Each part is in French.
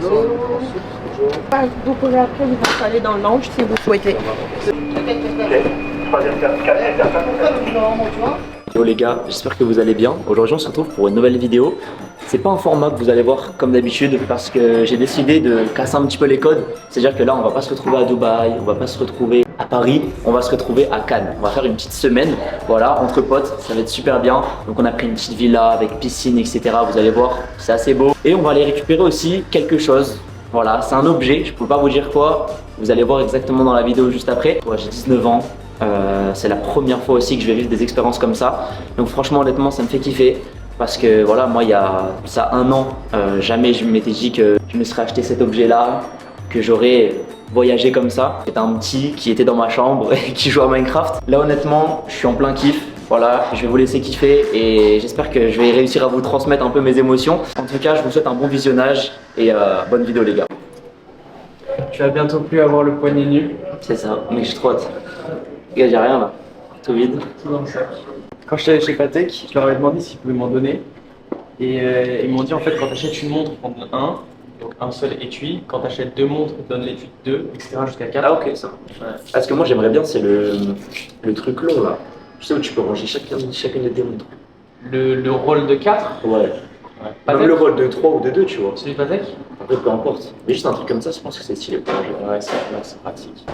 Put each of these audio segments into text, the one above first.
Vous pouvez après vous installer dans le lounge si vous souhaitez. Yo les gars, j'espère que vous allez bien. Aujourd'hui on se retrouve pour une nouvelle vidéo. C'est pas un format que vous allez voir comme d'habitude parce que j'ai décidé de casser un petit peu les codes. C'est-à-dire que là on va pas se retrouver à Dubaï, on va pas se retrouver à Paris, on va se retrouver à Cannes. On va faire une petite semaine, voilà, entre potes, ça va être super bien. Donc on a pris une petite villa avec piscine, etc. Vous allez voir, c'est assez beau. Et on va aller récupérer aussi quelque chose. Voilà, c'est un objet, je peux pas vous dire quoi. Vous allez voir exactement dans la vidéo juste après. J'ai 19 ans. C'est la première fois aussi que je vais vivre des expériences comme ça. Donc franchement, honnêtement, ça me fait kiffer. Parce que voilà, moi, il y a ça un an, jamais je m'étais dit que je me serais acheté cet objet-là, que j'aurais voyagé comme ça. C'était un petit qui était dans ma chambre et qui joue à Minecraft. Là, honnêtement, je suis en plein kiff. Voilà, je vais vous laisser kiffer et j'espère que je vais réussir à vous transmettre un peu mes émotions. En tout cas, je vous souhaite un bon visionnage et bonne vidéo, les gars. Tu vas bientôt plus avoir le poignet nu. C'est ça, mec, j'ai trop hâte. Les gars, j'ai rien là, tout vide. Tout dans le sac. Quand je suis allé chez Patek, je leur avais demandé s'ils pouvaient m'en donner. Et ils m'ont dit en fait, quand tu achètes une montre, on te donne un, donc un seul étui. Quand tu achètes deux montres, on te donne l'étui de deux, etc. jusqu'à 4. Ah, ok, ça. Ouais. Ah, ce que moi j'aimerais bien, c'est le truc long là. Tu sais où tu peux ranger chacune de tes montres. Le rôle de 4. Ouais. Patek. Même le rôle de 3 ou de 2, tu vois. Celui de Patek. Après, peu importe. Mais juste un truc comme ça, je pense que c'est stylé pour ranger. Ouais, c'est pratique.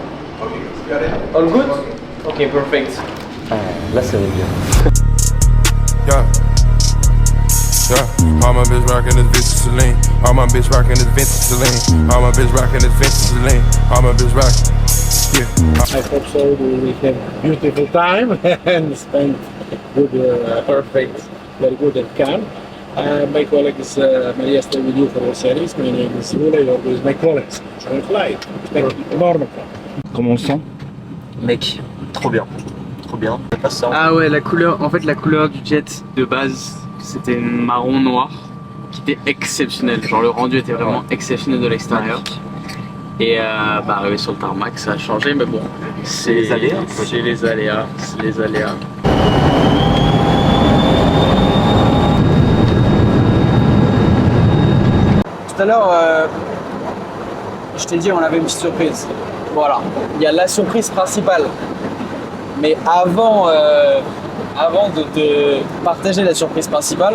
All good? Ok, perfect. Là, ça va bien. Yeah. Yeah. All my bitch rockin' this bitch Celine. All my bitch rockin' this vintage Celine. All my bitch rockin' this vintage Celine. All my bitch rockin'. Yeah. I hope so. We have beautiful time and spend good, perfect, very good at camp. My colleague is Maria stay with you for the series. My name is Rula. You're with my colleagues. On fly. Normal. Comment on le sent? Mec, trop bien. Trop bien. Ça. Ah ouais, la couleur du jet de base, c'était marron noir, qui était exceptionnel. Genre le rendu était vraiment exceptionnel de l'extérieur. Et arrivé sur le tarmac, ça a changé, mais bon, c'est les aléas. C'est les aléas, c'est les aléas. Tout à l'heure, je t'ai dit on avait une petite surprise. Voilà, il y a la surprise principale. Mais avant de te partager la surprise principale,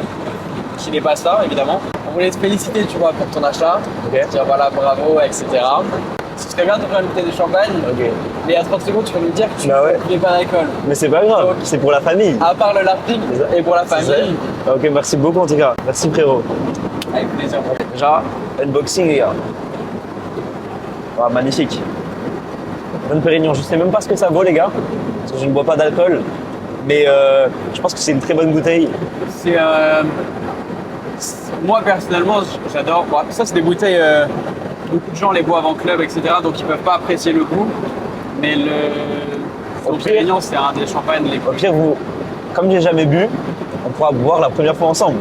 qui n'est pas ça évidemment, on voulait te féliciter, tu vois, pour ton achat. Okay. Dire voilà, bravo, etc. Ce serait bien de faire une bouteille de champagne. Okay. Mais à 30 secondes, tu vas nous dire que tu ne fais pas d'alcool. Mais c'est pas grave, c'est pour la famille. À part le lifting et pour la famille. Ok, merci beaucoup en tout cas. Merci frérot. Avec plaisir. Déjà, unboxing les gars. Ah, magnifique. Bonne Pérignon, je sais même pas ce que ça vaut les gars, parce que je ne bois pas d'alcool, mais je pense que c'est une très bonne bouteille. C'est moi personnellement j'adore. Bon, ça c'est des bouteilles, beaucoup de gens les boivent en club, etc. Donc ils peuvent pas apprécier le goût. Mais le Pérignon c'est un des champagnes les plus. Au pire, vous, comme j'ai jamais bu, on pourra boire la première fois ensemble.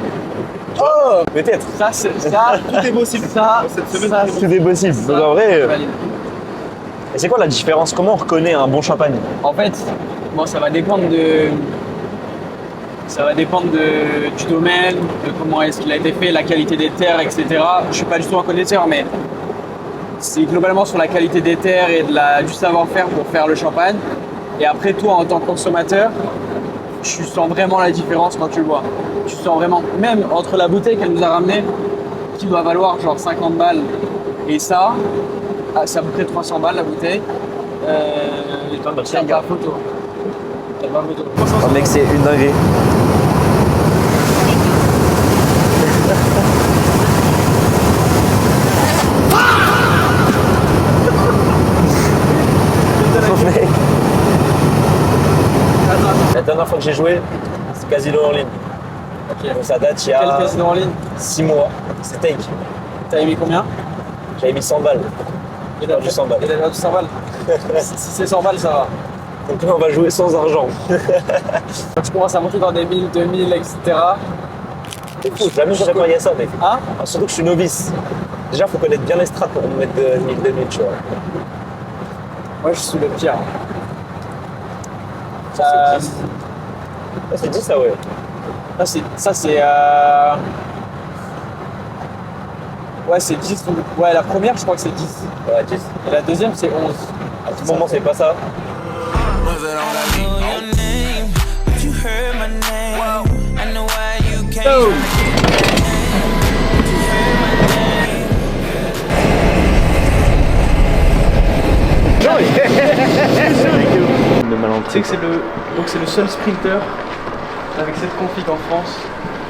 Oh, peut-être. Ça, tout est possible. Ça, cette semaine, tout est possible. Donc en vrai. Et c'est quoi la différence? Comment on reconnaît un bon champagne? En fait, bon, ça va dépendre du domaine, de comment est-ce qu'il a été fait, la qualité des terres, etc. Je suis pas du tout un connaisseur, mais c'est globalement sur la qualité des terres et du savoir-faire pour faire le champagne. Et après, toi, en tant que consommateur, tu sens vraiment la différence quand tu le bois. Tu sens vraiment, même entre la bouteille qu'elle nous a ramenée, qui doit valoir genre 50 balles, et ça coûterait 300 balles la bouteille. T'as pas photo. Oh mec, c'est une dinguerie. La dernière fois que j'ai joué, c'est Casino en ligne. Okay. Donc ça date il y a. Quel casino en ligne? 6 mois. C'est Take. T'avais mis combien? J'avais mis 100 balles. Il a perdu 100 balles. Il a perdu 100 balles. Si c'est 100 balles, ça va. Donc là, on va jouer sans argent. Quand tu commences à monter dans des 1000, 2000, etc. C'est fou, jamais j'aurais parié à ça, mec. Hein? Surtout que je suis novice. Déjà, faut connaître bien les strats pour me mettre de 1000, 2000, tu vois. Moi, je suis le pire. Ça, c'est 10, ça, ouais. Ça, c'est. Ouais, c'est 10. Ouais, la première, je crois que c'est 10. Ouais, 10. Et la deuxième, c'est 11. À tout moment, c'est pas ça. Tu sais que c'est le seul sprinter avec cette config en France.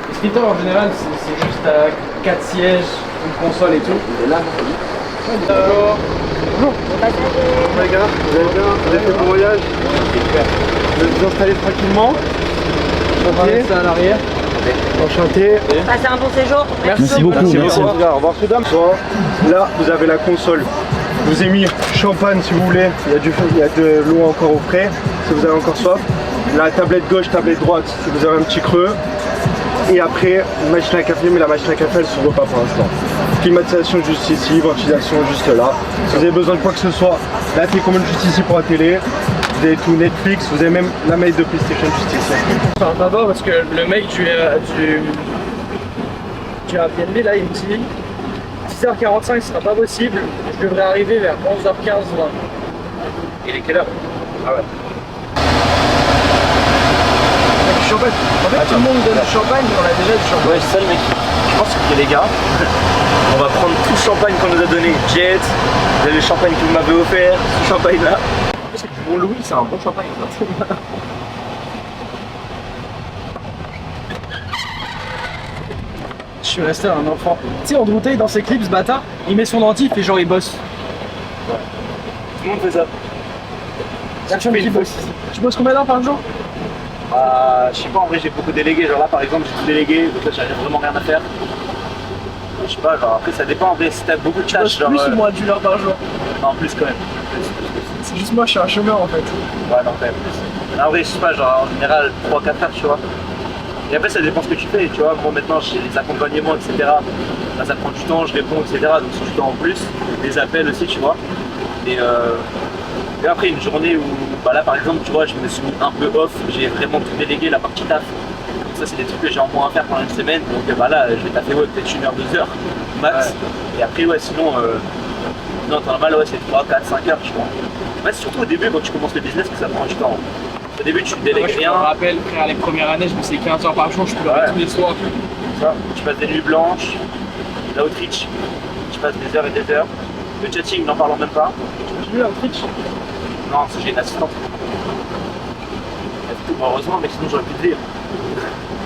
Les sprinters en général, c'est juste à 4 sièges, une console et tout. Et là, bonjour. Bonjour les gars, vous allez bien? Vous avez fait le voyage? Vous allez vous installer tranquillement? On va rester à l'arrière. Enchanté. Passez un bon séjour. Merci beaucoup. Merci. Au revoir, mesdames. Là, vous avez la console. Je vous ai mis champagne si vous voulez. Il y a de l'eau encore au frais si vous avez encore soif. La tablette gauche, tablette droite si vous avez un petit creux. Et après, une machine à café, mais la machine à café elle s'ouvre pas pour l'instant. Climatisation juste ici, ventilation juste là. Si vous avez besoin de quoi que ce soit, la télécommande juste ici pour la télé. Vous avez tout Netflix, vous avez même la manette de PlayStation juste ici. Enfin, d'abord parce que le mec du Airbnb là, il me dit 10h45 ce sera pas possible, je devrais arriver vers 11h15, 20. Il est quelle heure? Ah ouais. Du champagne. En fait, tout le monde donne du champagne, mais on a déjà du champagne. Ouais, c'est ça le mec. Je pense que les gars, on va prendre tout le champagne qu'on nous a donné. Jet, le champagne que vous m'avez offert, ce champagne là. Parce que bon Louis, c'est un bon champagne. Je suis resté un enfant. Tu sais, Andrew Tate dans ses clips, ce bâtard, il met son dentif et genre il bosse. Tout le monde fait ça. Personne qui bosse. Tu bosses combien d'heures par jour? Je sais pas, en vrai j'ai beaucoup délégué, genre là par exemple j'ai tout délégué, donc là j'avais vraiment rien à faire. Je sais pas, genre après ça dépend en vrai, si t'as beaucoup de Tu bosses tâches, genre... plus ou moins d'une heure par jour? Non, plus quand même. C'est juste moi, je suis un chômeur en fait. Ouais, non, quand même plus. En vrai, je sais pas, genre en général 3-4 heures, tu vois. Et après, ça dépend ce que tu fais, tu vois. Moi maintenant, j'ai les accompagnements, etc. Là, ça prend du temps, je réponds, etc. Donc c'est du temps en plus. Les appels aussi, tu vois. Et après, une journée où, bah là par exemple, tu vois, je me suis mis un peu off, j'ai vraiment tout délégué, la partie taf. Donc ça, c'est des trucs que j'ai en moins à faire pendant une semaine. Donc bah là, je vais taffer ouais, peut-être 1 heure, 2 heures max. Ouais. Et après, ouais, sinon, non, t'en as mal, ouais, c'est 3, 4, 5 heures, je crois. Ouais, c'est surtout au début, quand tu commences le business, que ça prend du temps. Au début, tu délègues rien. Je me rappelle, frère, les premières années, je me faisais 15 heures par jour, je pleurais tous les soirs. Ça, tu passes des nuits blanches, l'outreach, tu passes des heures et des heures. Le chatting, n'en parlons même pas. J'ai vu l'outreach? Non, j'ai une assistante. Heureusement, mais sinon j'aurais pu te dire.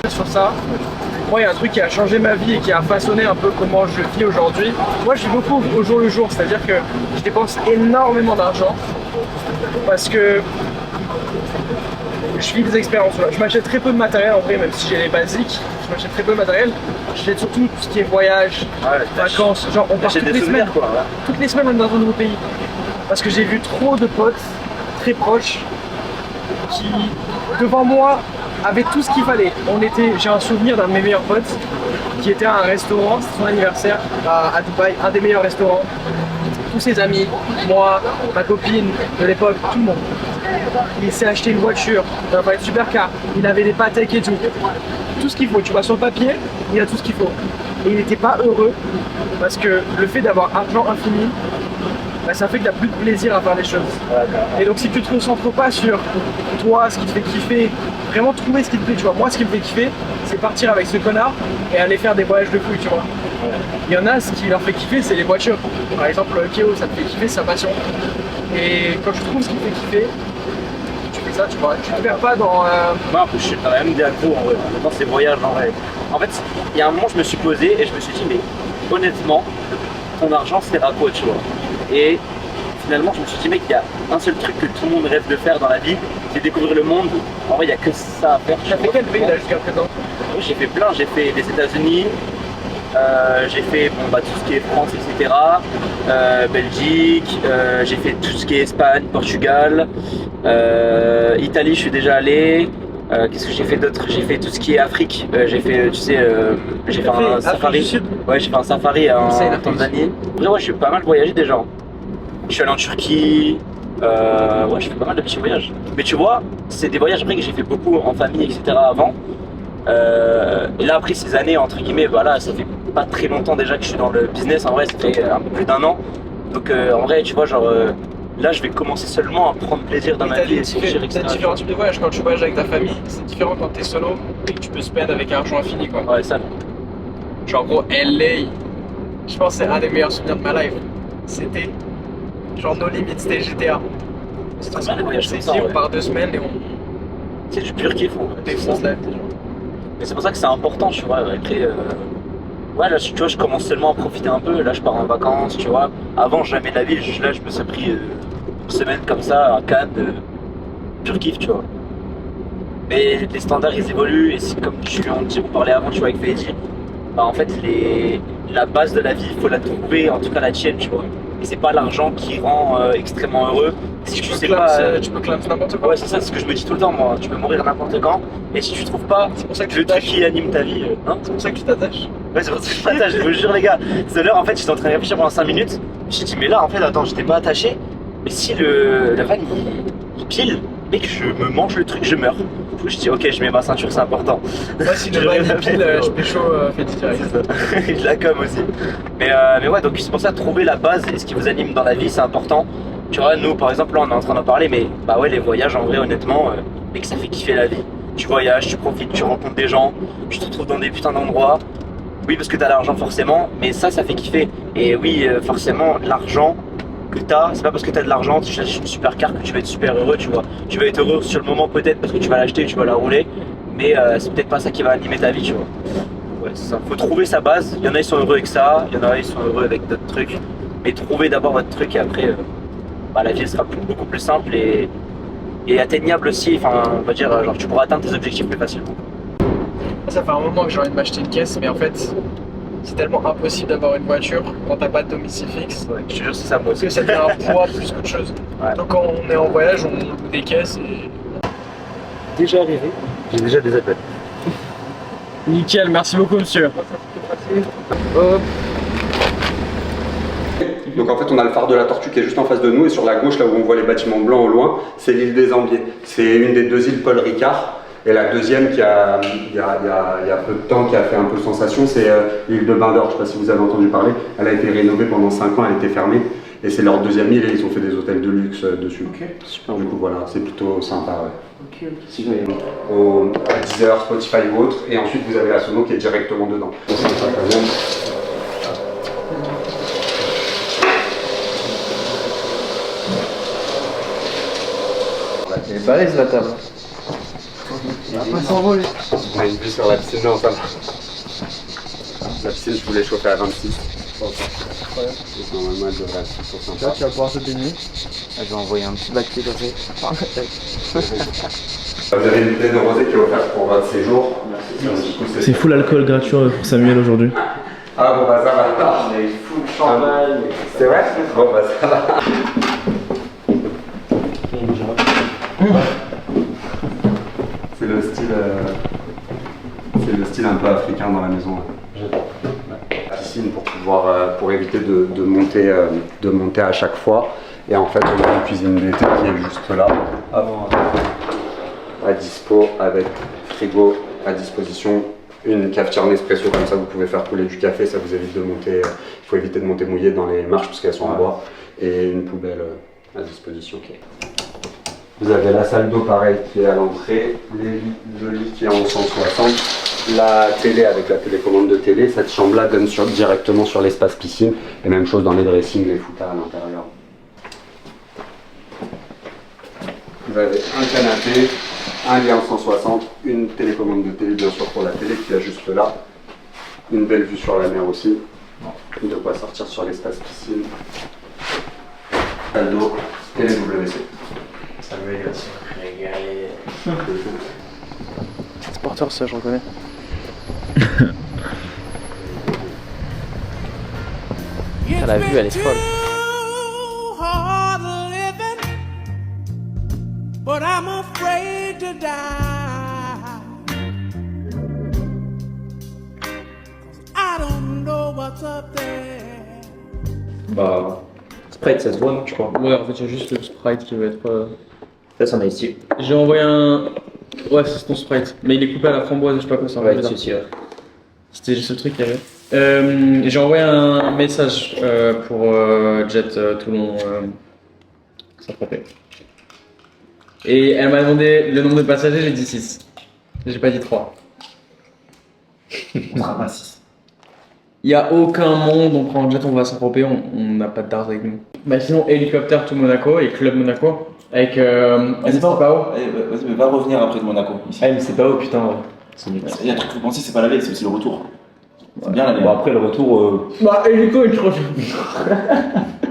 Sur ça, moi il y a un truc qui a changé ma vie et qui a façonné un peu comment je vis aujourd'hui. Moi je vis beaucoup au jour le jour, c'est-à-dire que je dépense énormément d'argent parce que je vis des expériences. Je m'achète très peu de matériel en vrai, même si j'ai les basiques, je m'achète très peu de matériel. J'achète surtout tout ce qui est voyage, vacances, genre on part toutes les semaines. Quoi, ouais. Toutes les semaines on est dans un nouveau pays. Parce que j'ai vu trop de potes très proches qui, devant moi, avaient tout ce qu'il fallait. J'ai un souvenir d'un de mes meilleurs potes qui était à un restaurant, c'était son anniversaire à Dubaï, un des meilleurs restaurants. Tous ses amis, moi, ma copine de l'époque, tout le monde. Il s'est acheté une voiture, un supercar, il avait des Patek et tout. Tout ce qu'il faut, tu vois, sur le papier, il a tout ce qu'il faut. Et il n'était pas heureux parce que le fait d'avoir argent infini, bah, ça fait que tu n'as plus de plaisir à faire les choses. Et donc si tu te concentres pas sur toi, ce qui te fait kiffer, vraiment trouver ce qui te plaît, tu vois. Moi ce qui me fait kiffer, c'est partir avec ce connard et aller faire des voyages de fou, tu vois. Il y en a, ce qui leur fait kiffer, c'est les voitures. Par exemple, Kéo, ça te fait kiffer, c'est sa passion. Et quand tu trouves ce qui te fait kiffer, tu fais ça, tu vois. Tu te perds pas dans... Moi en plus je suis quand même des accros en vrai, dans ces voyages en vrai. En fait, il y a un moment je me suis posé et je me suis dit mais honnêtement, ton argent sert à quoi, tu vois. Et finalement, je me suis dit, mec, il y a un seul truc que tout le monde rêve de faire dans la vie, c'est découvrir le monde. En vrai, il n'y a que ça à faire. Tu as fait quel pays là jusqu'à présent? Oui, j'ai fait plein. J'ai fait les États-Unis, j'ai fait bon, bah, tout ce qui est France, etc. Belgique, j'ai fait tout ce qui est Espagne, Portugal, Italie, je suis déjà allé. Qu'est-ce que j'ai fait d'autre? J'ai fait tout ce qui est Afrique. J'ai fait, tu sais, j'ai fait un safari. Ouais, j'ai fait un safari en Tanzanie. Après, ouais, je suis pas mal voyagé déjà. Je suis allé en Turquie. Ouais, je fais pas mal de petits voyages. Mais tu vois, c'est des voyages après que j'ai fait beaucoup en famille, etc. avant. Et là, après ces années, entre guillemets, bah là, ça fait pas très longtemps déjà que je suis dans le business. En vrai, ça fait un peu plus d'1 an. Donc en vrai, tu vois, genre là, je vais commencer seulement à prendre plaisir dans ma vie et sortir, etc. T'as différents types de voyages. Quand tu voyages avec ta famille, c'est différent quand t'es solo et que tu peux spend avec un argent infini, quoi. Ouais, ça. Genre, gros, LA, je pense que c'est un des meilleurs souvenirs de ma life. C'était genre No Limits, c'était GTA. C'est trop bien les voyages comme ça, ici, ouais. on part 2 semaines et on C'est du pur kiff. défonce la vie. Mais c'est pour ça que c'est important, tu vois. Après, ouais, là, tu vois, je commence seulement à profiter un peu. Là, je pars en vacances, tu vois. Avant, jamais de la vie. Là, je me suis pris une semaine comme ça à Cannes, pur kiff, tu vois. Mais les standards, ils évoluent. Et c'est comme on parlait avant, tu vois, avec Freddy. Bah, en fait, la base de la vie, il faut la trouver, en tout cas la tienne, tu vois. Et c'est pas l'argent qui rend extrêmement heureux. Si tu sais pas. Tu peux clamer n'importe quoi. Ouais, c'est ça, c'est ce que je me dis tout le temps, moi. Tu peux mourir n'importe quand. Et si tu trouves pas C'est pour ça que le tu truc t'attaches. qui anime ta vie, hein. C'est pour ça que tu t'attaches. Ouais, c'est pour ça que je m'attache, je vous jure, les gars. Tout à l'heure, en fait, j'étais en train de réfléchir pendant 5 minutes. Je me suis dit, mais là, en fait, attends, j'étais pas attaché. Mais si la vanne, il pile, et que je me mange le truc, je meurs. Du coup, je dis, ok, je mets ma ceinture, c'est important. Moi, si le Je van rêve il pile, avec, je pécho Freddy direct. C'est ça. Je la com aussi. Mais ouais, donc c'est pour ça, trouver la base et ce qui vous anime dans la vie, c'est important. Tu vois, nous, par exemple, là, on est en train d'en parler, mais bah ouais, les voyages, en vrai, honnêtement, mais que ça fait kiffer la vie. Tu voyages, tu profites, tu rencontres des gens, tu te retrouves dans des putains d'endroits. Oui, parce que t'as l'argent forcément, mais ça fait kiffer. Et oui, forcément, l'argent que t'as, c'est pas parce que t'as de l'argent, tu achètes une super carte que tu vas être super heureux, tu vois. Tu vas être heureux sur le moment peut-être parce que tu vas l'acheter, tu vas la rouler, mais c'est peut-être pas ça qui va animer ta vie, tu vois. Ouais, c'est ça. Faut trouver sa base. Il y en a, ils sont heureux avec ça, il y en a, ils sont heureux avec d'autres trucs. Mais trouvez d'abord votre truc et après, bah, la vie sera beaucoup plus simple et atteignable aussi. Enfin, on va dire, genre, tu pourras atteindre tes objectifs plus facilement. Ça fait un moment que j'ai envie de m'acheter une caisse, mais en fait, c'est tellement impossible d'avoir une voiture quand t'as pas de domicile fixe. Ouais, je te jure, c'est ça moi Parce aussi. que ça devient un poids plus qu'autre chose. Ouais. Donc quand on est en voyage, on loue des caisses et... Déjà arrivé, j'ai déjà des appels. Nickel, merci beaucoup monsieur. Donc en fait on a le phare de la Tortue qui est juste en face de nous et sur la gauche là où on voit les bâtiments blancs au loin, c'est l'île des Ambiers. C'est une des 2 îles Paul Ricard et la deuxième il y a peu de temps qui a fait un peu sensation, c'est l'île de Bain d'Or. Je ne sais pas si vous avez entendu parler, elle a été rénovée pendant 5 ans, elle a été fermée et c'est leur 2e île et ils ont fait des hôtels de luxe dessus. Ok, super. Du coup voilà, c'est plutôt sympa. Ouais. Ok, si vous voulez. À Deezer, Spotify ou autre et ensuite vous avez la sono qui est directement dedans. C'est ça quand même. Elle est balèze la table. On a une vue sur la piscine, non ça va. La piscine je voulais chauffer à 26. Donc, normalement elle devrait être plutôt sympa. Tu vas pouvoir te baigner. Je vais envoyer un petit bac café. Vous avez une bouteille de rosé qui est offerte pour votre séjour. C'est full alcool gratuit pour Samuel aujourd'hui. Ah bon bah ça va. On est full champagne. C'est vrai? Bon bah ça va. C'est le style un peu africain dans la maison. La piscine pour éviter de monter à chaque fois. Et en fait on a une cuisine d'été qui est juste là. À dispo avec frigo à disposition. Une cafetière Nespresso comme ça vous pouvez faire couler du café, ça vous évite de monter, il faut éviter de monter mouillé dans les marches parce qu'elles sont en bois. Et une poubelle à disposition. Vous avez la salle d'eau pareil qui est à l'entrée, le lit qui est en 160, la télé avec la télécommande de télé, cette chambre là donne directement sur l'espace piscine et même chose dans les dressings, les foutards à l'intérieur. Vous avez un canapé, un lit en 160, une télécommande de télé bien sûr pour la télé qui est juste là, une belle vue sur la mer aussi, de quoi sortir sur l'espace piscine, salle d'eau et les WC. Samuel va se régaler. Sporteur ça, je reconnais. La vue elle est folle. But I'm afraid to die. 'Cause I don't know what's up there. Bah, Sprite ça se voit non je crois. Ouais, en fait, il y a juste le Sprite qui va être. Ça c'en est ici. J'ai envoyé un Ouais, c'est ton Sprite. Mais il est coupé à la framboise, je sais pas quoi ça. Ouais, c'est sûr. C'était juste le truc qu'il y avait. J'ai envoyé un message pour Jet Toulon Saint-Tropez. Et elle m'a demandé le nombre de passagers, j'ai dit 6. J'ai pas dit 3. On sera pas 6. Il n'y a aucun monde, on prend un jet, on va à Saint-Tropez, on n'a pas de dard avec nous. Bah sinon, hélicoptère tout Monaco et Club Monaco avec Vas-y, pas haut. Vas-y, mais va revenir après de Monaco. Ici. Ah mais c'est pas haut putain ouais. Il y a un truc qu'il faut penser, c'est pas l'aller, c'est aussi le retour. C'est bien l'aller. Bon après le retour... Bah hélico il trop.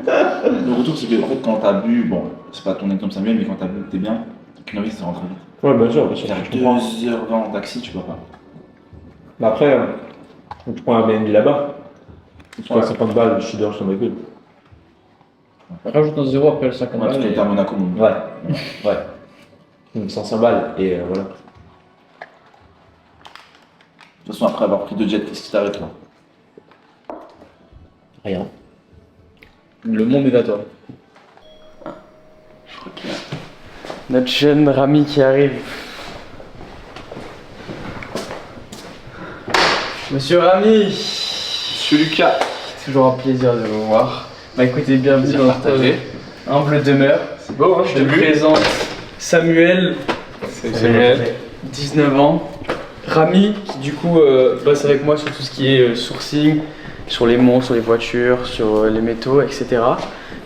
Le retour, c'est que en fait, quand t'as bu, bon, c'est pas ton exemple Samuel, mais quand t'as bu, t'es bien, qu'une envie, ça rentre vite. Ouais bien sûr, bien sûr. Faire 2h20 en taxi, tu vois pas. Bah après, tu prends un BNB là-bas. Tu prends 50 balles, je suis dehors, je t'en gueule. Rajoute un 0 après le 50 Ouais, balles. tu Et... étais à Monaco, mon Ouais, ouais. 105 balles et voilà. De toute façon, après avoir pris 2 jets, qu'est-ce qui t'arrête là? Rien. Le monde est à toi. Je crois qu'il y a. Notre jeune Rami qui arrive. Monsieur Rami. Monsieur Lucas. Toujours un plaisir de vous voir. Bah écoutez, bienvenue dans notre humble demeure. C'est beau, hein, Je te présente Samuel. Salut Samuel. 19 ans. Rami, qui du coup bosse avec moi sur tout ce qui est sourcing, sur les montres, sur les voitures, sur les métaux, etc.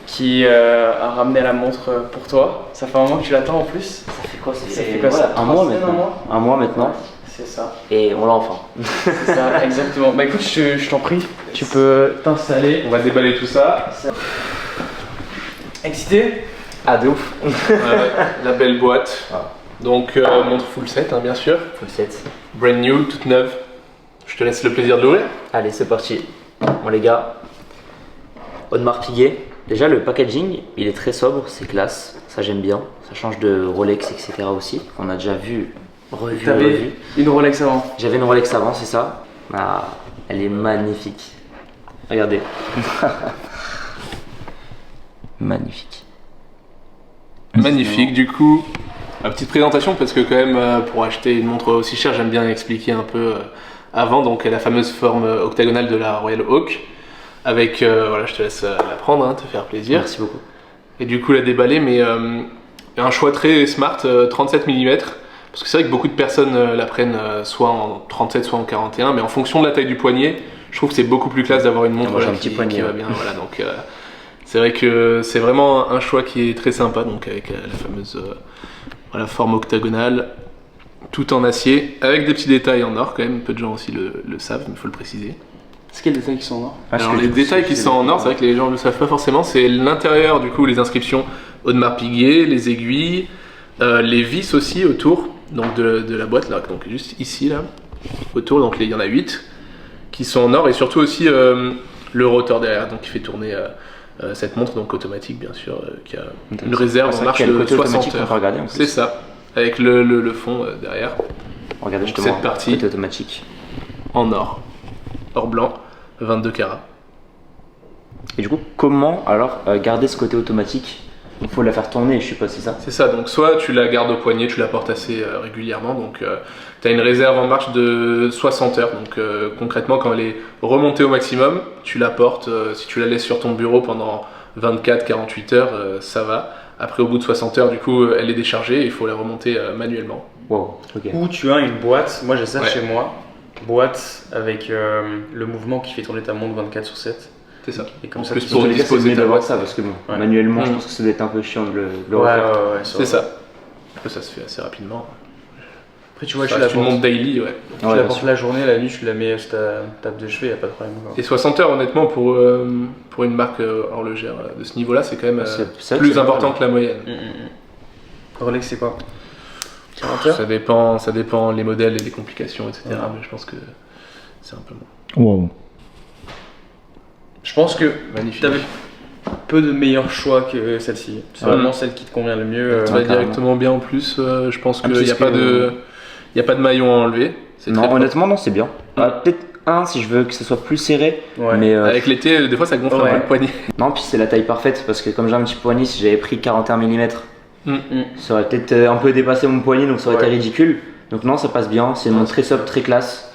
Qui a ramené la montre pour toi. Ça fait un moment que tu l'attends en plus. Ça fait quoi Ça fait quoi ça? Un mois maintenant. Un mois maintenant. C'est ça. Et on l'a enfin. C'est ça, exactement. Bah écoute, je t'en prie, tu peux t'installer. On va déballer tout ça. Excité? Ah de ouf. La belle boîte. Donc montre full set bien sûr. Full set. Brand new, toute neuve. Je te laisse le plaisir de l'ouvrir. Allez c'est parti. Bon les gars, Audemars Piguet. Déjà le packaging, il est très sobre, c'est classe. Ça j'aime bien. Ça change de Rolex etc aussi. On a déjà vu. T'avais une Rolex avant? J'avais une Rolex avant, c'est ça. Ah, elle est magnifique. Regardez. Magnifique. Magnifique, du coup, ma petite présentation parce que quand même pour acheter une montre aussi chère, j'aime bien expliquer un peu avant. Donc la fameuse forme octagonale de la Royal Oak. Avec, voilà, je te laisse la prendre, hein, te faire plaisir. Merci beaucoup. Et du coup la déballer, mais un choix très smart, 37 mm. Parce que c'est vrai que beaucoup de personnes la prennent soit en 37, soit en 41, mais en fonction de la taille du poignet, je trouve que c'est beaucoup plus classe d'avoir une montre moi, j'ai un petit poignet, qui va bien. Voilà, donc c'est vrai que c'est vraiment un choix qui est très sympa, donc avec la fameuse voilà, forme octagonale, tout en acier, avec des petits détails en or quand même. Peu de gens aussi le savent, mais il faut le préciser. C'est quels détails qui sont en or? Alors les détails qui sont en or, c'est vrai que les gens ne le savent pas forcément, c'est l'intérieur du coup, les inscriptions Audemars Piguet, les aiguilles, les vis aussi autour. Donc de la boîte là, donc juste ici là, autour, donc il y en a 8 qui sont en or et surtout aussi le rotor derrière, donc qui fait tourner cette montre, donc automatique bien sûr, qui a une réserve en marche de 60 heures. C'est ça, avec le fond derrière. Regardez donc, justement, cette partie côté automatique. En or blanc, 22 carats. Et du coup, comment alors garder ce côté automatique? Il faut la faire tourner, je suppose, c'est ça? C'est ça, donc soit tu la gardes au poignet, tu la portes assez régulièrement, donc tu as une réserve en marche de 60 heures, donc concrètement quand elle est remontée au maximum, tu la portes, si tu la laisses sur ton bureau pendant 24-48 heures, ça va. Après au bout de 60 heures, du coup, elle est déchargée et il faut la remonter manuellement. Wow, ok. Ou tu as une boîte, moi j'ai ça chez moi, boîte avec le mouvement qui fait tourner ta montre 24/7. C'est ça. Et comme ça, plus pour disposer d'avoir ça, parce que bon, manuellement, je pense que ça doit être un peu chiant de le refaire. Ouais, c'est ça. Après, ça se fait assez rapidement. Après, tu vois, tu la montes daily, ouais. Tu la portes la journée, la nuit, tu la mets sur ta table de chevet, y a pas de problème. Et 60 heures, honnêtement, pour une marque horlogère de ce niveau-là, c'est quand même plus important que la moyenne. Rolex, c'est quoi? 40 heures? Ça dépend les modèles et les complications, etc. Mais je pense que c'est un peu moins. Wow. Je pense que tu avais peu de meilleurs choix que celle-ci. C'est vraiment celle qui te convient le mieux. Tu vas directement bien en plus. Je pense qu'il n'y a pas de maillon à enlever. Non, honnêtement, non, c'est bien. Peut-être un si je veux que ce soit plus serré. Mais avec l'été, des fois ça gonfle un peu le poignet. Non, puis c'est la taille parfaite parce que comme j'ai un petit poignet, si j'avais pris 41 mm, Ça aurait peut-être un peu dépassé mon poignet, donc ça aurait été ridicule. Donc non, ça passe bien, c'est une montre très sobre, très classe.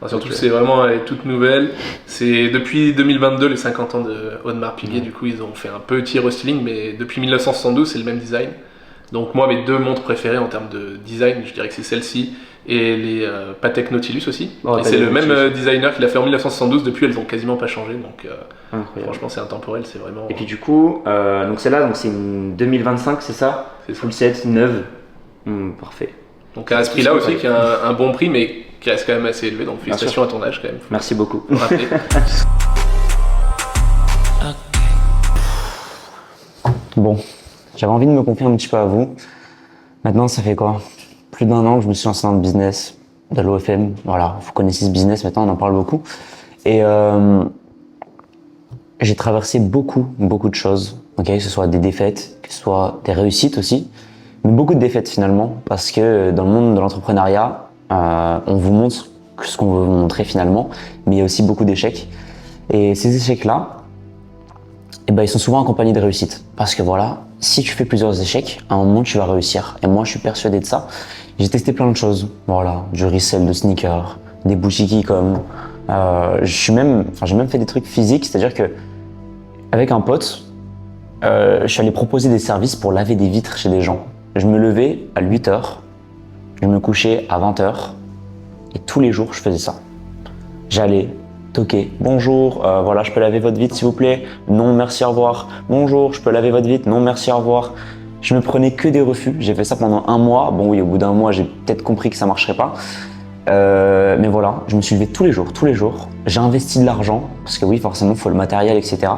Surtout c'est vraiment elle est toute nouvelle. C'est depuis 2022 les 50 ans de Audemars Piguet, du coup ils ont fait un petit restyling, mais depuis 1972 c'est le même design. Donc moi mes deux montres préférées en termes de design, je dirais que c'est celle-ci et les Patek Nautilus aussi. Et c'est le même designer qui l'a fait en 1972, depuis elles ont quasiment pas changé, donc franchement c'est intemporel, c'est vraiment... Et puis du coup, donc celle-là donc c'est une 2025, c'est ça? C'est full set, neuve. Parfait. Donc à ce prix-là aussi, qui a un bon prix, mais qui reste quand même assez élevé, donc félicitations à ton âge quand même. Merci beaucoup. Bon, j'avais envie de me confier un petit peu à vous. Maintenant, ça fait quoi? Plus d'1 an que je me suis lancé dans le business de l'OFM. Voilà, vous connaissez ce business maintenant, on en parle beaucoup. Et j'ai traversé beaucoup de choses, que ce soit des défaites, que ce soit des réussites aussi, mais beaucoup de défaites finalement, parce que dans le monde de l'entrepreneuriat, on vous montre ce qu'on veut vous montrer finalement, mais il y a aussi beaucoup d'échecs. Et ces échecs-là, ils sont souvent accompagnés de réussites. Parce que voilà, si tu fais plusieurs échecs, à un moment tu vas réussir. Et moi je suis persuadé de ça. J'ai testé plein de choses. Voilà, du resell de sneakers, des boutiques e-com. J'ai même fait des trucs physiques, c'est-à-dire que avec un pote, je suis allé proposer des services pour laver des vitres chez des gens. Je me levais à 8h, je me couchais à 20h, et tous les jours je faisais ça. J'allais toquer. Bonjour, voilà, je peux laver votre vitre s'il vous plaît? Non, merci, au revoir. Bonjour, je peux laver votre vitre? Non, merci, au revoir. Je me prenais que des refus. J'ai fait ça pendant 1 mois. Bon oui, au bout d'1 mois, j'ai peut-être compris que ça marcherait pas. Mais voilà, je me suis levé tous les jours. J'ai investi de l'argent, parce que oui, forcément, il faut le matériel, etc.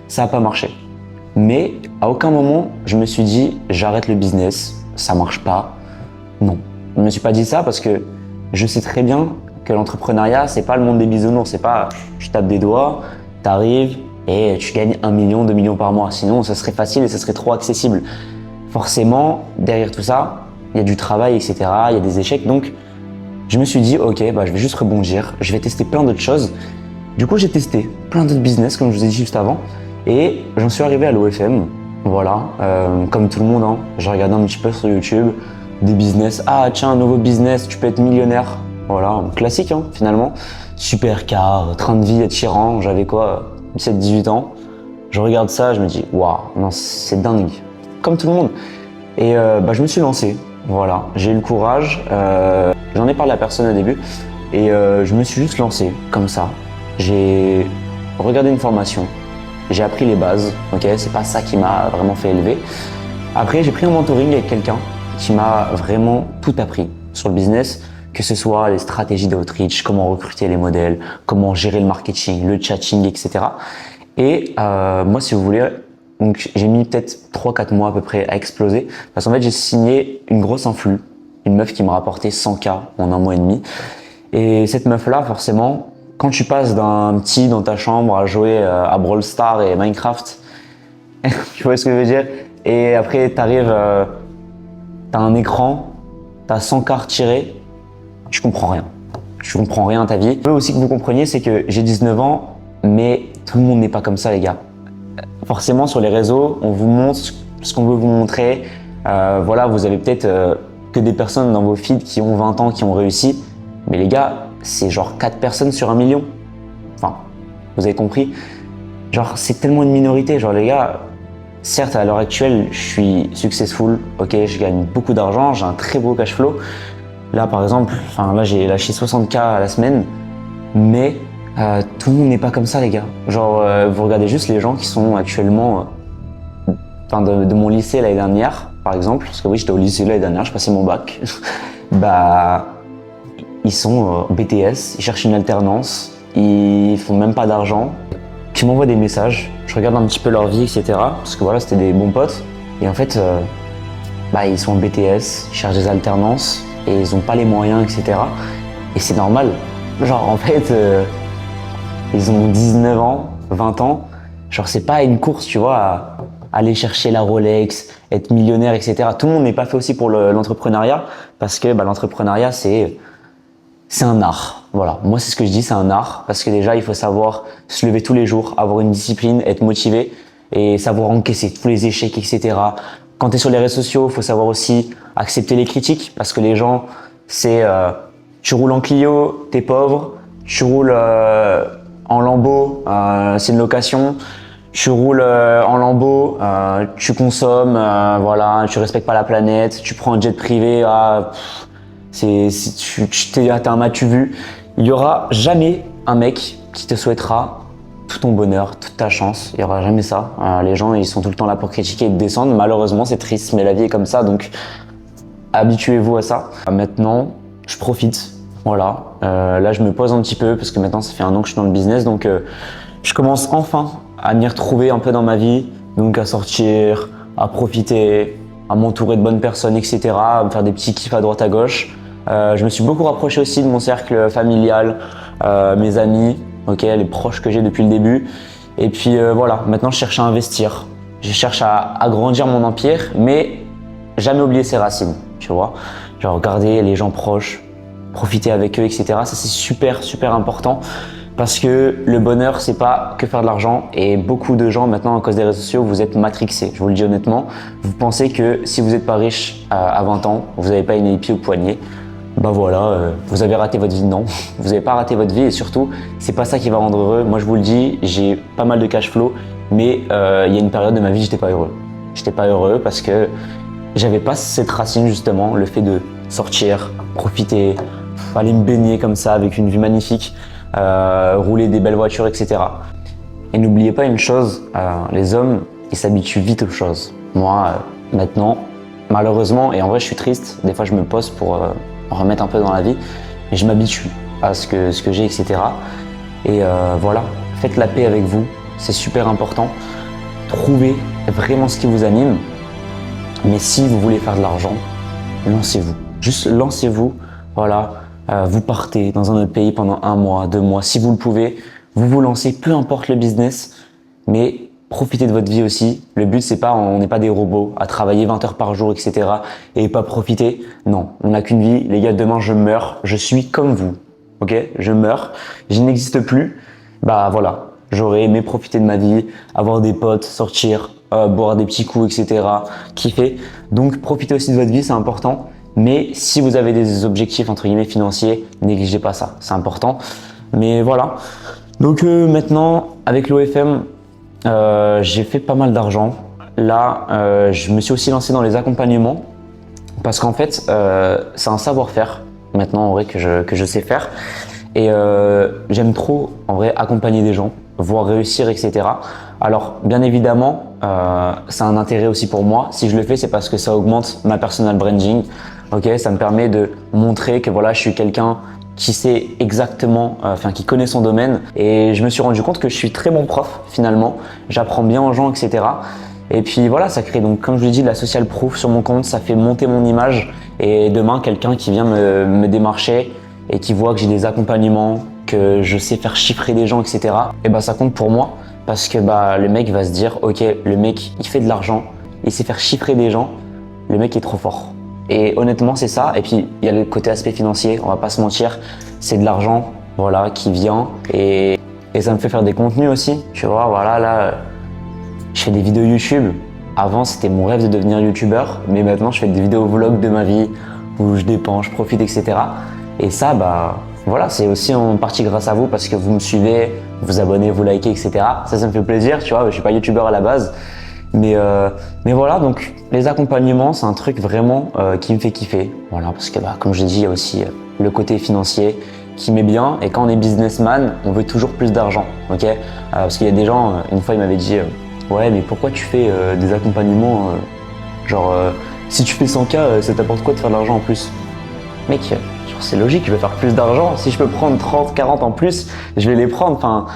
Ça n'a pas marché. Mais à aucun moment, je me suis dit, j'arrête le business, ça marche pas. Non, je ne me suis pas dit ça parce que je sais très bien que l'entrepreneuriat, c'est pas le monde des bisounours. C'est pas, tu tapes des doigts, t'arrives et tu gagnes 1 million, 2 millions par mois. Sinon, ça serait facile et ça serait trop accessible. Forcément, derrière tout ça, il y a du travail, etc. Il y a des échecs. Donc, je me suis dit, ok, je vais juste rebondir. Je vais tester plein d'autres choses. Du coup, j'ai testé plein d'autres business, comme je vous ai dit juste avant. Et j'en suis arrivé à l'OFM. Voilà, comme tout le monde, hein. J'ai regardé un petit peu sur YouTube des business. Ah, tiens, un nouveau business, tu peux être millionnaire. Voilà, classique, hein, finalement. Supercar, train de vie attirant. J'avais quoi, 17-18 ans. Je regarde ça, je me dis, waouh, non, c'est dingue. Comme tout le monde. Et je me suis lancé. Voilà, j'ai eu le courage. J'en ai parlé à personne au début. Et je me suis juste lancé, comme ça. J'ai regardé une formation. J'ai appris les bases, ok, c'est pas ça qui m'a vraiment fait élever. Après, j'ai pris un mentoring avec quelqu'un qui m'a vraiment tout appris sur le business, que ce soit les stratégies d'outreach, comment recruter les modèles, comment gérer le marketing, le chatting, etc. Et moi, si vous voulez, donc j'ai mis peut-être 3-4 mois à peu près à exploser, parce qu'en fait, j'ai signé une grosse influx, une meuf qui m'a rapporté 100K en 1 mois et demi. Et cette meuf-là, forcément, quand tu passes d'un petit dans ta chambre à jouer à Brawl Stars et Minecraft, tu vois ce que je veux dire? Et après, t'arrives, t'as un écran, t'as 100K retirés, tu comprends rien. Tu comprends rien à ta vie. Je veux aussi que vous compreniez, c'est que j'ai 19 ans, mais tout le monde n'est pas comme ça, les gars. Forcément, sur les réseaux, on vous montre ce qu'on veut vous montrer. Voilà, vous avez peut-être que des personnes dans vos feeds qui ont 20 ans, qui ont réussi. Mais les gars, c'est genre 4 personnes sur 1 million. Enfin, vous avez compris. Genre, c'est tellement une minorité. Genre, les gars, certes, à l'heure actuelle, je suis successful. Ok, je gagne beaucoup d'argent, j'ai un très beau cash flow. Là, par exemple, là, j'ai lâché 60K à la semaine. Mais tout le monde n'est pas comme ça, les gars. Genre, vous regardez juste les gens qui sont actuellement de mon lycée l'année dernière, par exemple. Parce que oui, j'étais au lycée l'année dernière, je passais mon bac. Ils sont BTS, ils cherchent une alternance, ils font même pas d'argent. Ils m'envoient des messages, je regarde un petit peu leur vie, etc. Parce que voilà, c'était des bons potes. Et en fait, ils sont en BTS, ils cherchent des alternances et ils ont pas les moyens, etc. Et c'est normal. Genre, en fait, ils ont 19 ans, 20 ans. Genre, c'est pas une course, tu vois, à aller chercher la Rolex, être millionnaire, etc. Tout le monde n'est pas fait aussi pour l'entrepreneuriat parce que l'entrepreneuriat, c'est un art. Voilà, moi c'est ce que je dis, c'est un art parce que déjà il faut savoir se lever tous les jours, avoir une discipline, être motivé et savoir encaisser tous les échecs, etc. quand tu es sur les réseaux sociaux, il faut savoir aussi accepter les critiques parce que les gens, c'est tu roules en Clio, t'es pauvre, tu roules en Lambo, c'est une location, tu roules en Lambo, tu consommes, voilà, tu respectes pas la planète, tu prends un jet privé, t'as un matu vu. Il y aura jamais un mec qui te souhaitera tout ton bonheur, toute ta chance. Il y aura jamais ça. Les gens, ils sont tout le temps là pour critiquer et te descendre. Malheureusement, c'est triste, mais la vie est comme ça, donc habituez-vous à ça. Maintenant, je profite. Voilà. Là, je me pose un petit peu parce que maintenant, ça fait 1 an que je suis dans le business, donc je commence enfin à m'y retrouver un peu dans ma vie, donc à sortir, à profiter, à m'entourer de bonnes personnes, etc., à me faire des petits kiffs à droite à gauche. Je me suis beaucoup rapproché aussi de mon cercle familial, mes amis, les proches que j'ai depuis le début. Et puis voilà, maintenant je cherche à investir. Je cherche à agrandir mon empire, mais jamais oublier ses racines, tu vois. Genre garder les gens proches, profiter avec eux, etc. Ça c'est super, super important. Parce que le bonheur, c'est pas que faire de l'argent et beaucoup de gens maintenant à cause des réseaux sociaux, vous êtes matrixés. Je vous le dis honnêtement, vous pensez que si vous n'êtes pas riche à 20 ans, vous n'avez pas une épée au poignet. Bah voilà, vous avez raté votre vie. Non, vous n'avez pas raté votre vie et surtout, c'est pas ça qui va rendre heureux. Moi je vous le dis, j'ai pas mal de cash flow, mais il y a une période de ma vie, j'étais pas heureux. J'étais pas heureux parce que j'avais pas cette racine justement, le fait de sortir, profiter, aller me baigner comme ça avec une vue magnifique. Rouler des belles voitures, etc. Et n'oubliez pas une chose, les hommes, ils s'habituent vite aux choses. Moi, maintenant, malheureusement, et en vrai je suis triste, des fois je me pose pour remettre un peu dans la vie, mais je m'habitue à ce que j'ai, etc. Et voilà, faites la paix avec vous, c'est super important. Trouvez vraiment ce qui vous anime, mais si vous voulez faire de l'argent, lancez-vous. Juste lancez-vous, voilà. Vous partez dans un autre pays pendant 1 mois, 2 mois, si vous le pouvez, vous vous lancez, peu importe le business, mais profitez de votre vie aussi. Le but, c'est pas, on n'est pas des robots à travailler 20 heures par jour, etc. et pas profiter. Non, on n'a qu'une vie. Les gars, demain, je meurs, je suis comme vous, ok? Je meurs, je n'existe plus. Bah voilà, j'aurais aimé profiter de ma vie, avoir des potes, sortir, boire des petits coups, etc. Kiffer. Donc, profitez aussi de votre vie, c'est important. Mais si vous avez des objectifs entre guillemets financiers, négligez pas ça, c'est important. Mais voilà. Donc maintenant, avec l'OFM, j'ai fait pas mal d'argent. Là, je me suis aussi lancé dans les accompagnements parce qu'en fait, c'est un savoir-faire maintenant en vrai que je sais faire. Et j'aime trop en vrai accompagner des gens, voir réussir, etc. Alors bien évidemment, c'est un intérêt aussi pour moi. Si je le fais, c'est parce que ça augmente ma personal branding. Ok, ça me permet de montrer que voilà, je suis quelqu'un qui sait exactement, qui connaît son domaine. Et je me suis rendu compte que je suis très bon prof finalement. J'apprends bien aux gens, etc. Et puis voilà, ça crée donc, comme je vous l'ai dit, de la social proof sur mon compte. Ça fait monter mon image. Et demain, quelqu'un qui vient me démarcher et qui voit que j'ai des accompagnements, que je sais faire chiffrer des gens, etc. Et bah ça compte pour moi parce que bah le mec va se dire, ok, le mec il fait de l'argent, il sait faire chiffrer des gens, le mec est trop fort. Et honnêtement, c'est ça. Et puis, il y a le côté aspect financier, on va pas se mentir. C'est de l'argent, voilà, qui vient. Et ça me fait faire des contenus aussi. Tu vois, voilà, là, je fais des vidéos YouTube. Avant, c'était mon rêve de devenir YouTubeur. Mais maintenant, je fais des vidéos vlog de ma vie où je dépense, je profite, etc. Et ça, bah, voilà, c'est aussi en partie grâce à vous parce que vous me suivez, vous abonnez, vous likez, etc. Ça me fait plaisir, tu vois. Je suis pas YouTubeur à la base. Mais voilà, donc les accompagnements, c'est un truc vraiment qui me fait kiffer. Voilà, parce que bah, comme je l'ai dit, il y a aussi le côté financier qui m'est bien. Et quand on est businessman, on veut toujours plus d'argent, ok? Parce qu'il y a des gens, une fois, ils m'avaient dit ouais, mais pourquoi tu fais des accompagnements si tu fais 100K, ça t'apporte quoi de faire de l'argent en plus? Mec, c'est logique, je vais faire plus d'argent. Si je peux prendre 30, 40 en plus, je vais les prendre. Enfin,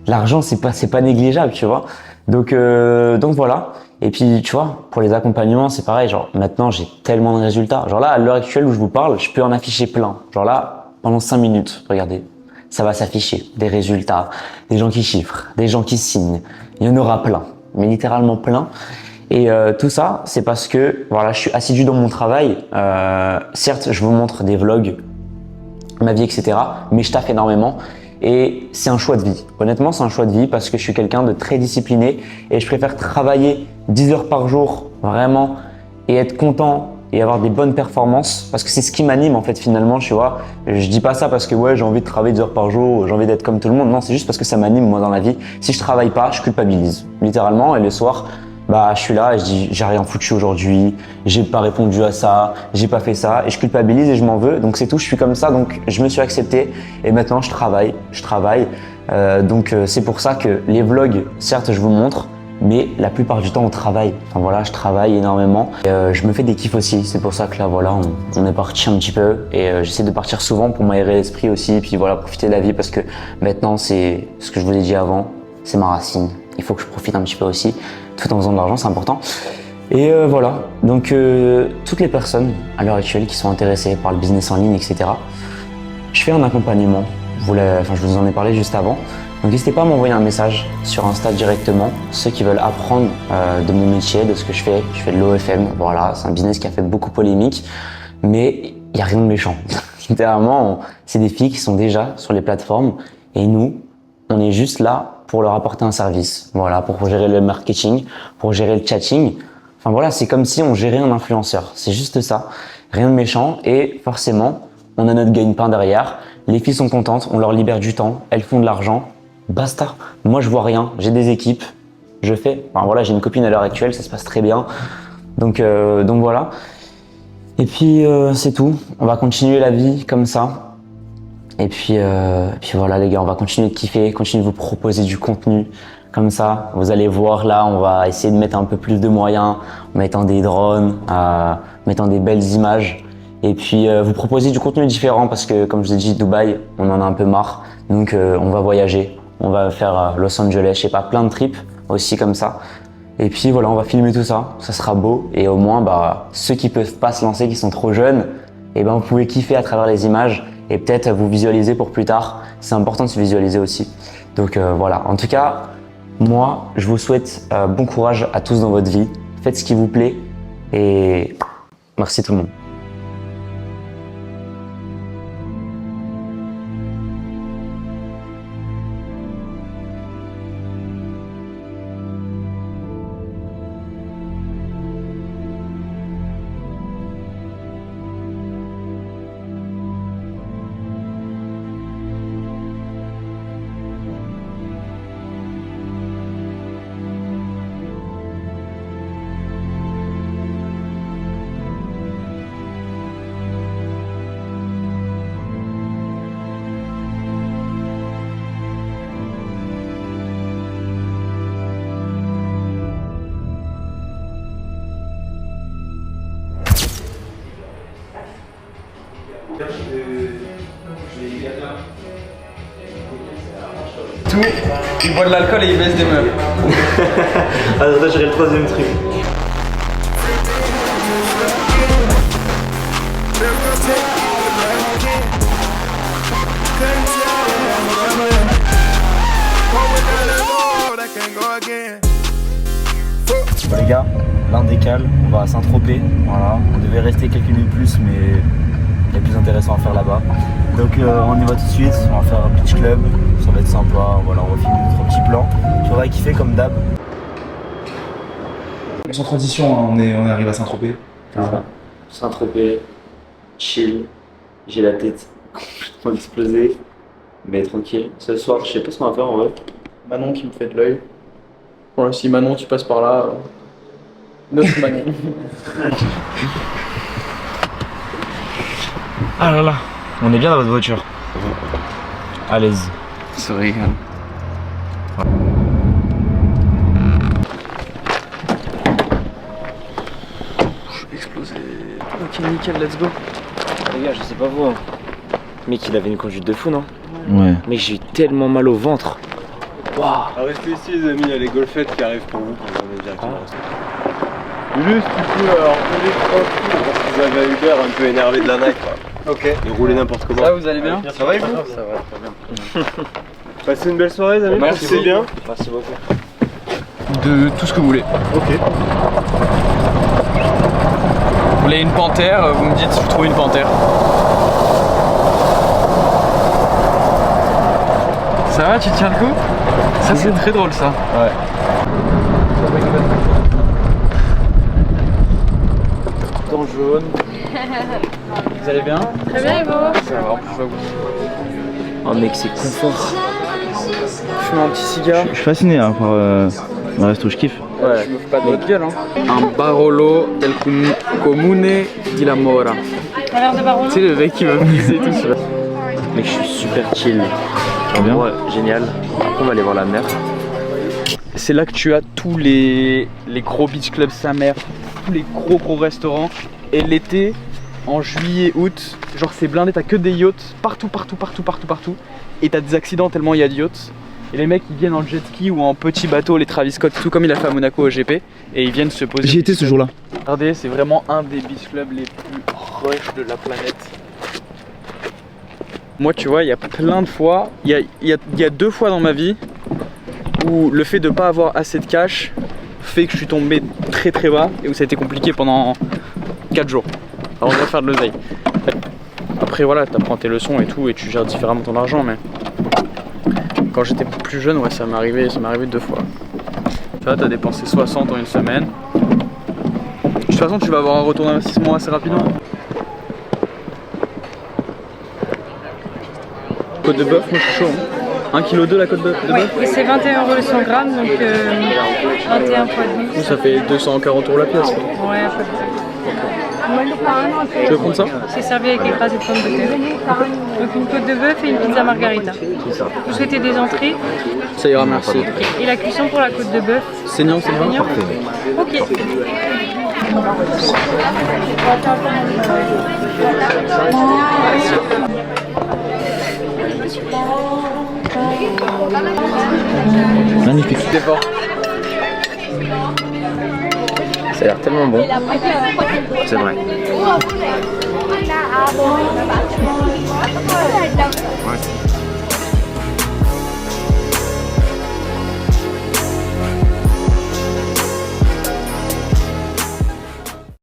l'argent, c'est pas négligeable, tu vois. Donc voilà. Et puis, tu vois, pour les accompagnements, c'est pareil. Genre, maintenant, j'ai tellement de résultats. Genre là, à l'heure actuelle où je vous parle, je peux en afficher plein. Genre là, pendant 5 minutes, regardez, ça va s'afficher. Des résultats, des gens qui chiffrent, des gens qui signent. Il y en aura plein, mais littéralement plein. Et tout ça, c'est parce que voilà, je suis assidu dans mon travail. Certes, je vous montre des vlogs, ma vie, etc. Mais je taffe énormément. Et c'est un choix de vie. Honnêtement, c'est un choix de vie parce que je suis quelqu'un de très discipliné et je préfère travailler 10 heures par jour, vraiment et être content et avoir des bonnes performances, parce que c'est ce qui m'anime en fait finalement, tu vois. Je dis pas ça parce que ouais j'ai envie de travailler 2 heures par jour, j'ai envie d'être comme tout le monde, non c'est juste parce que ça m'anime moi dans la vie. Si je travaille pas, je culpabilise, littéralement, et le soir, bah je suis là et je dis j'ai rien foutu aujourd'hui, j'ai pas répondu à ça, j'ai pas fait ça, et je culpabilise et je m'en veux, donc c'est tout, je suis comme ça, donc je me suis accepté et maintenant je travaille. Donc c'est pour ça que les vlogs, certes je vous montre, mais la plupart du temps on travaille. Enfin voilà, je travaille énormément. Et, je me fais des kiffs aussi, c'est pour ça que là voilà, on est parti un petit peu et j'essaie de partir souvent pour m'aérer l'esprit aussi, et puis voilà, profiter de la vie parce que maintenant c'est ce que je vous ai dit avant, c'est ma racine. Il faut que je profite un petit peu aussi, tout en faisant de l'argent, c'est important. Et voilà, donc toutes les personnes à l'heure actuelle qui sont intéressées par le business en ligne, etc. Je fais un accompagnement, je vous en ai parlé juste avant. Donc n'hésitez pas à m'envoyer un message sur Insta directement, ceux qui veulent apprendre de mon métier, de ce que je fais de l'OFM, voilà, c'est un business qui a fait beaucoup polémique, mais il n'y a rien de méchant. Littéralement, c'est des filles qui sont déjà sur les plateformes et nous, on est juste là pour leur apporter un service, voilà, pour gérer le marketing, pour gérer le chatting. Enfin voilà, c'est comme si on gérait un influenceur, c'est juste ça, rien de méchant et forcément, on a notre gagne-pain derrière, les filles sont contentes, on leur libère du temps, elles font de l'argent. Basta. Moi, je vois rien. J'ai des équipes. Je fais. Enfin voilà, j'ai une copine à l'heure actuelle, ça se passe très bien. Donc voilà. Et puis c'est tout. On va continuer la vie comme ça. Et puis voilà les gars, on va continuer de kiffer, continuer de vous proposer du contenu comme ça. Vous allez voir là, on va essayer de mettre un peu plus de moyens, en mettant des drones, mettant des belles images. Et puis vous proposer du contenu différent parce que comme je vous ai dit, Dubaï, on en a un peu marre. Donc on va voyager. On va faire Los Angeles, je sais pas, plein de trips aussi comme ça. Et puis voilà, on va filmer tout ça, ça sera beau. Et au moins, bah, ceux qui peuvent pas se lancer, qui sont trop jeunes, eh ben, vous pouvez kiffer à travers les images et peut-être vous visualiser pour plus tard. C'est important de se visualiser aussi. Donc voilà, en tout cas, moi, je vous souhaite bon courage à tous dans votre vie. Faites ce qui vous plaît et merci tout le monde. Tout, il boit de l'alcool et il baisse des meufs. Alors là, j'irai le troisième truc. Bon les gars, là on décale, on va à Saint-Tropez, voilà. On devait rester quelques minutes plus, mais il y a plus intéressant à faire là-bas. Donc on y va tout de suite, on va faire un beach club, ça va être sympa, voilà, on va filmer 2-3 petits plans. Tu auras kiffé comme d'hab. Sans transition, hein, on est arrivé à Saint-Tropez. Voilà. Saint-Tropez, chill, j'ai la tête complètement explosée, mais tranquille. Ce soir, je sais pas ce qu'on va faire en vrai. Manon qui me fait de l'œil. Voilà, si Manon tu passes par là, notre Manon. Ah là là, on est bien dans votre voiture. À l'aise. Ça régale. Je vais exploser. Ok, nickel, let's go. Les gars, je sais pas vous, hein. Mec, il avait une conduite de fou, non? Ouais. Mec, j'ai eu tellement mal au ventre. Waouh. Restez ici les amis, il y a les golfettes qui arrivent pour vous. Lulus, tu peux rouler tranquille parce que vous avez un Uber un peu énervé de la night. Ok. Et rouler n'importe comment. Ça, vous allez bien? Ça va et vous? Ça va, très bien. Passez une belle soirée les amis, Merci. c'est bien. Merci beaucoup. De tout ce que vous voulez. Ok. Vous voulez une panthère, vous me dites si vous trouvez une panthère. Ça va, tu tiens le coup? Ça c'est très drôle ça. Ouais. jaune. Vous allez bien? Très bien, et vous? Ça va, en plus je vois que vous. Oh mec, c'est confort. Je fume un petit cigare. Je suis fasciné hein, par le resto, je kiffe. Ouais, je me fais pas de votre gueule. Hein. Un Barolo del Comune di la Mora. Un verre de Barolo? Tu sais, le mec qui m'a brisé tout ça. Mec, je suis super chill. bien. Ouais, génial. Après, on va aller voir la mer. C'est là que tu as tous les gros beach clubs sa mère, tous les gros restaurants. Et l'été, en juillet, août, genre c'est blindé, t'as que des yachts partout. Et t'as des accidents tellement il y a de yachts. Et les mecs ils viennent en jet ski ou en petit bateau, les Travis Scott, tout comme il a fait à Monaco au GP. Et ils viennent se poser. J'y étais ce jour-là. Regardez, c'est vraiment un des beach clubs les plus rush de la planète. Moi tu vois, il y a plein de fois, il y a 2 fois dans ma vie où le fait de pas avoir assez de cash fait que je suis tombé très bas et où ça a été compliqué pendant 4 jours avant de faire de l'oseille. Après voilà, t'apprends tes leçons et tout et tu gères différemment ton argent, mais quand j'étais plus jeune, ouais, ça m'est arrivé 2 fois. Tu vois, t'as dépensé 60 en une semaine. De toute façon, tu vas avoir un retour d'investissement assez rapidement. Côte de bœuf, moi je suis chaud. Hein. 1,2 kg la côte de bœuf? Et c'est 21 € le 100 grammes, donc 21 fois 12. Ça fait 240 € la pièce. Ouais, à peu près. Tu veux prendre ça? C'est servi avec écrasé de pommes de terre. Donc une côte de bœuf et une pizza margarita. Vous souhaitez des entrées? Ça ira, merci. Et la cuisson pour la côte de bœuf? Saignant, c'est bon? Ok. Magnifique. C'est fort. Ça a l'air tellement bon. C'est vrai. Ouais.